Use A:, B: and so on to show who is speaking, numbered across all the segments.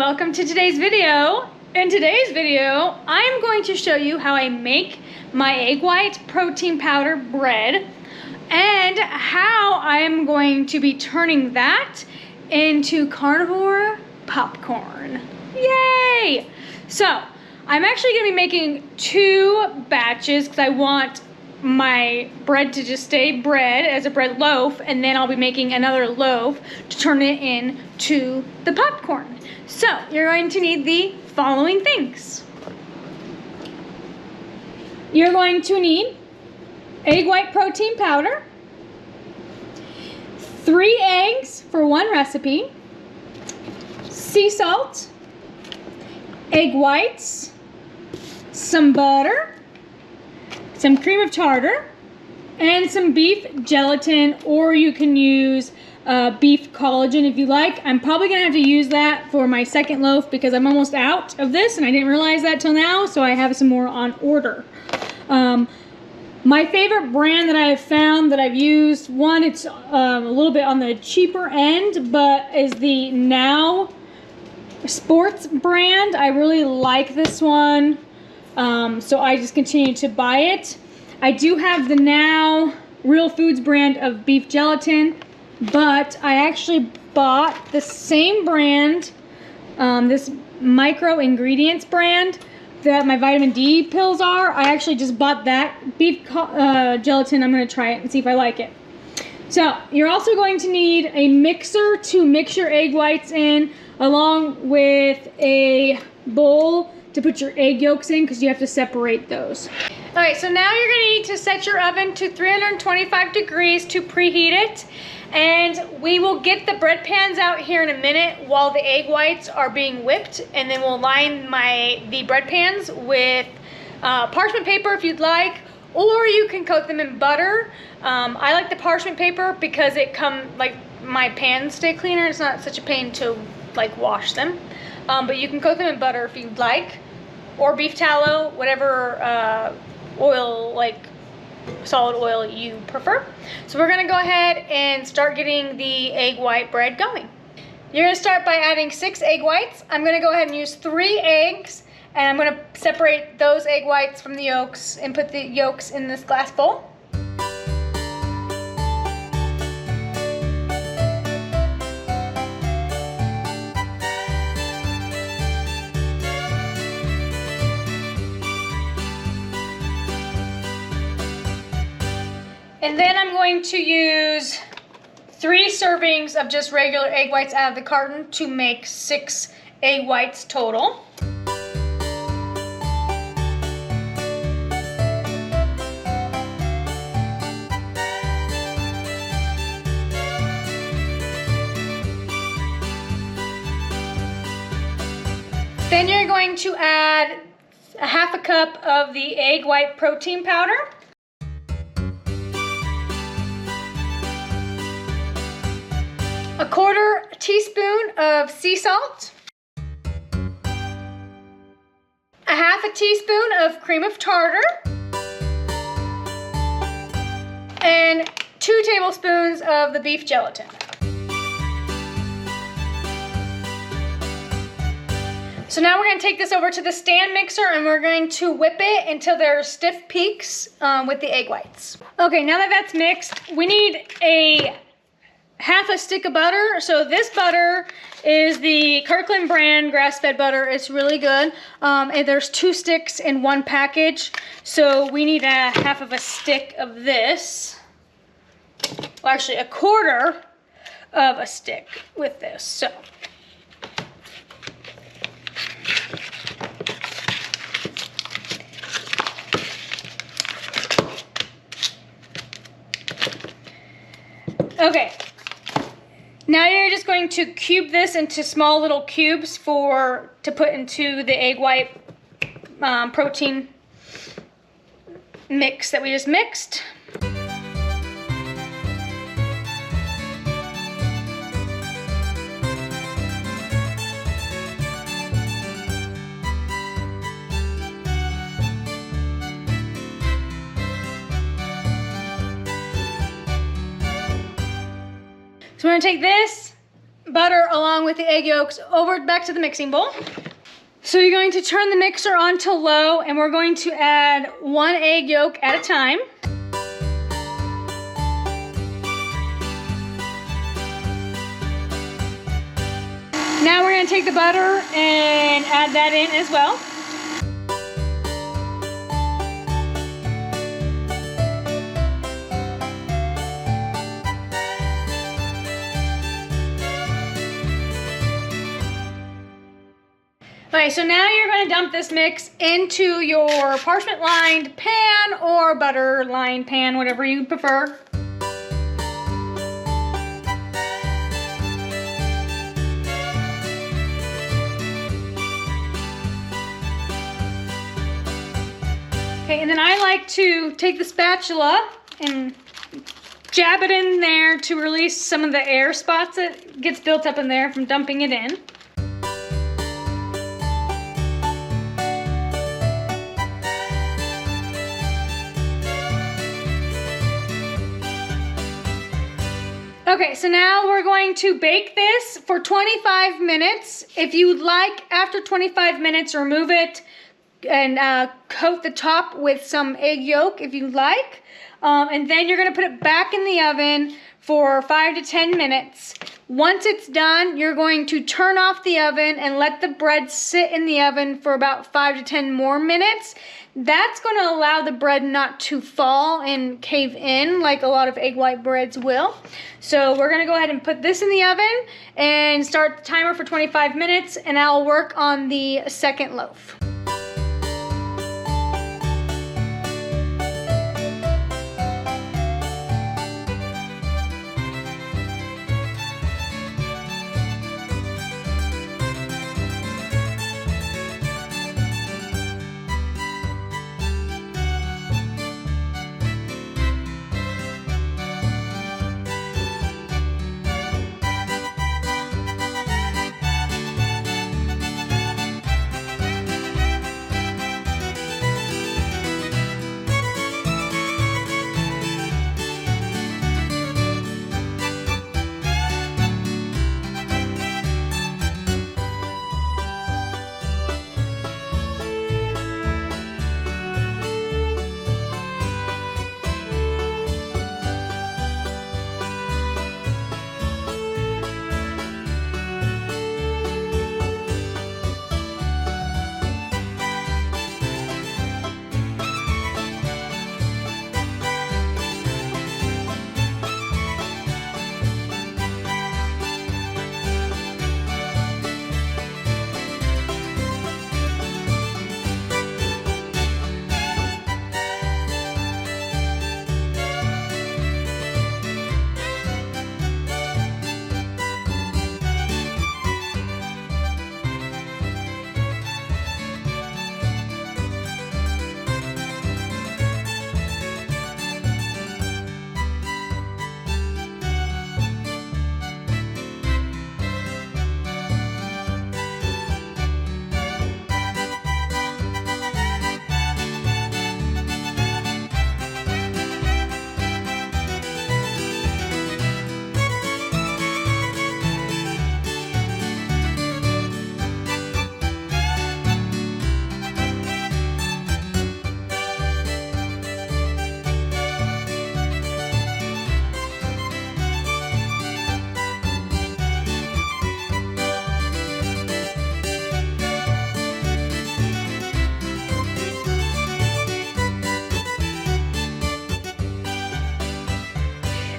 A: welcome to today's video. In today's video, I'm going to show you how I make my egg white protein powder bread and how I am going to be turning that into carnivore popcorn. Yay! So, I'm actually going to be making 2 batches because I want my bread to just stay bread as a bread loaf, and then I'll be making another loaf to turn it into the popcorn. So you're going to need the following things. You're going to need egg white protein powder, 3 eggs for 1 recipe, sea salt, egg whites, some butter, some cream of tartar, and some beef gelatin, or you can use beef collagen if you like. I'm probably gonna have to use that for my second loaf because I'm almost out of this and I didn't realize that till now, so I have some more on order. My favorite brand that I have found that I've used, one, it's a little bit on the cheaper end, but is the Now Sports brand. I really like this one. So I just continue to buy it. I do have the Now Real Foods brand of beef gelatin, but I actually bought the same brand, this micro ingredients brand that my vitamin D pills are. I actually just bought that beef gelatin. I'm going to try it and see if I like it. So you're also going to need a mixer to mix your egg whites in, along with a bowl to put your egg yolks in because you have to separate those. Alright, so now you're going to need to set your oven to 325 degrees to preheat it. And we will get the bread pans out here in a minute while the egg whites are being whipped. And then we'll line the bread pans with parchment paper if you'd like. Or you can coat them in butter. I like the parchment paper because my pans stay cleaner. It's not such a pain to wash them. But you can coat them in butter if you'd like, or beef tallow, whatever oil, solid oil you prefer. So we're gonna go ahead and start getting the egg white bread going. You're gonna start by adding 6 egg whites. I'm gonna go ahead and use 3 eggs, and I'm gonna separate those egg whites from the yolks and put the yolks in this glass bowl. And then I'm going to use 3 servings of just regular egg whites out of the carton to make 6 egg whites total. Then you're going to add a half a cup of the egg white protein powder. A 1/4 teaspoon of sea salt, a half a teaspoon of cream of tartar, and 2 tablespoons of the beef gelatin. So now we're going to take this over to the stand mixer and we're going to whip it until there are stiff peaks with the egg whites. Okay, now that that's mixed, we need a half a stick of butter. So this butter is the Kirkland brand grass-fed butter. It's really good. And there's 2 sticks in 1 package. So we need a half of a stick of this. Well, actually a 1/4 of a stick with this. So okay. Now you're just going to cube this into small little cubes to put into the egg white protein mix that we just mixed. So we're gonna take this, butter along with the egg yolks over back to the mixing bowl. So you're going to turn the mixer on to low, and we're going to add 1 egg yolk at a time. Now we're going to take the butter and add that in as well. Okay, so now you're going to dump this mix into your parchment lined pan or butter lined pan, whatever you prefer. Okay, and then I like to take the spatula and jab it in there to release some of the air spots that gets built up in there from dumping it in. Okay, so now we're going to bake this for 25 minutes. If you'd like, after 25 minutes, remove it and coat the top with some egg yolk if you'd like. And then you're going to put it back in the oven for 5 to 10 minutes. Once it's done, you're going to turn off the oven and let the bread sit in the oven for about 5 to 10 more minutes. That's going to allow the bread not to fall and cave in like a lot of egg white breads will. So we're going to go ahead and put this in the oven and start the timer for 25 minutes, and I'll work on the second loaf.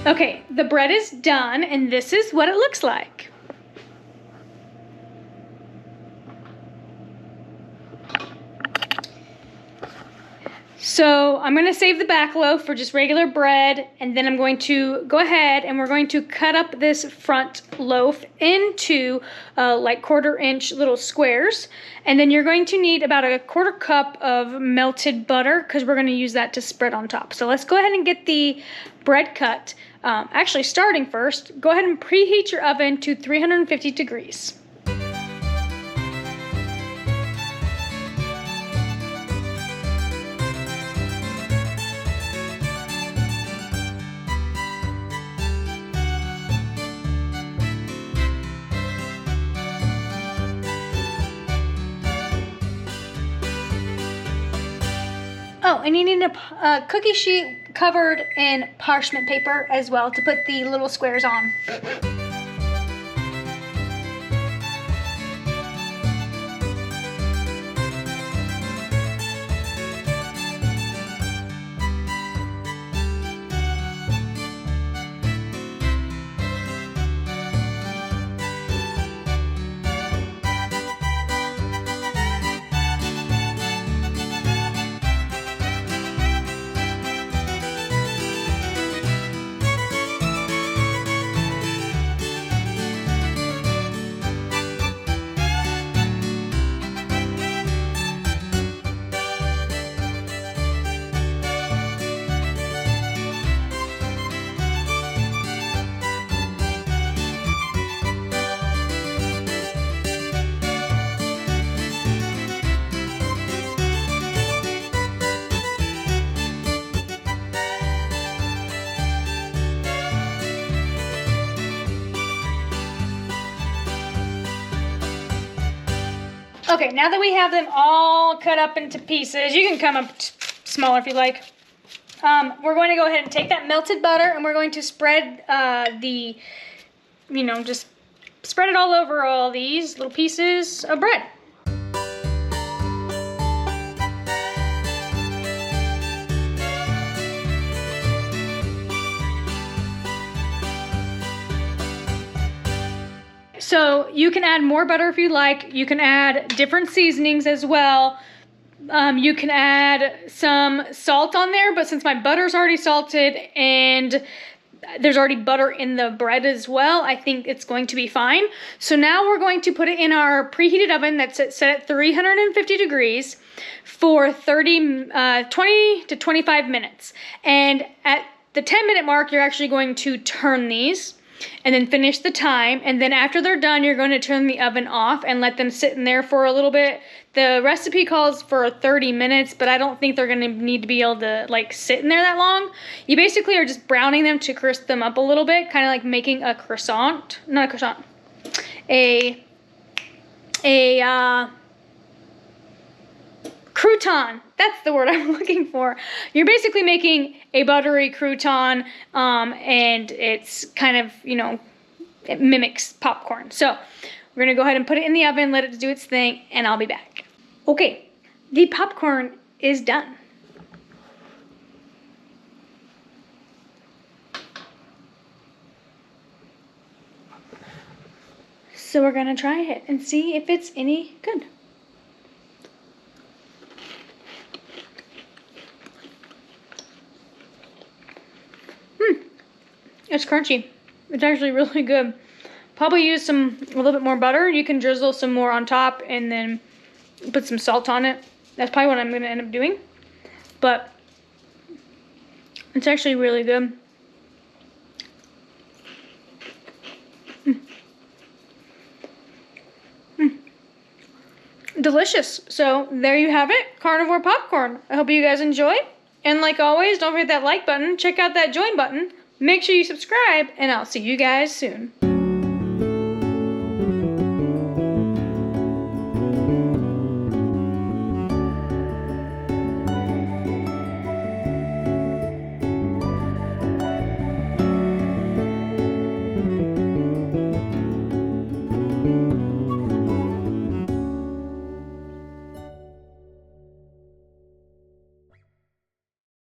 A: Okay, the bread is done, and this is what it looks like. So I'm going to save the back loaf for just regular bread, and then I'm going to go ahead and we're going to cut up this front loaf into like 1/4 inch little squares. And then you're going to need about a 1/4 cup of melted butter because we're going to use that to spread on top. So let's go ahead and get the bread cut. Actually, starting first, go ahead and preheat your oven to 350 degrees. Oh, and you need a cookie sheet covered in parchment paper as well to put the little squares on. Okay, now that we have them all cut up into pieces, you can come up smaller if you like. We're going to go ahead and take that melted butter and we're going to spread just spread it all over all these little pieces of bread. So you can add more butter if you like. You can add different seasonings as well. You can add some salt on there, but since my butter's already salted and there's already butter in the bread as well, I think it's going to be fine. So now we're going to put it in our preheated oven that's set at 350 degrees for 20 to 25 minutes. And at the 10-minute mark, you're actually going to turn these and then finish the time, and then after they're done, you're going to turn the oven off and let them sit in there for a little bit. The recipe calls for 30 minutes, but I don't think they're going to need to be able to like sit in there that long. You basically are just browning them to crisp them up a little bit, kind of like making a croissant, not a croissant, a crouton. That's the word I'm looking for. You're basically making a buttery crouton, and it's kind of, it mimics popcorn. So we're gonna go ahead and put it in the oven, let it do its thing, and I'll be back. Okay, the popcorn is done. So we're gonna try it and see if it's any good. It's crunchy. It's actually really good. Probably use a little bit more butter. You can drizzle some more on top and then put some salt on it. That's probably what I'm going to end up doing. But it's actually really good. Delicious. So there you have it. Carnivore popcorn. I hope you guys enjoy. And like always, don't forget that like button. Check out that join button. Make sure you subscribe, and I'll see you guys soon.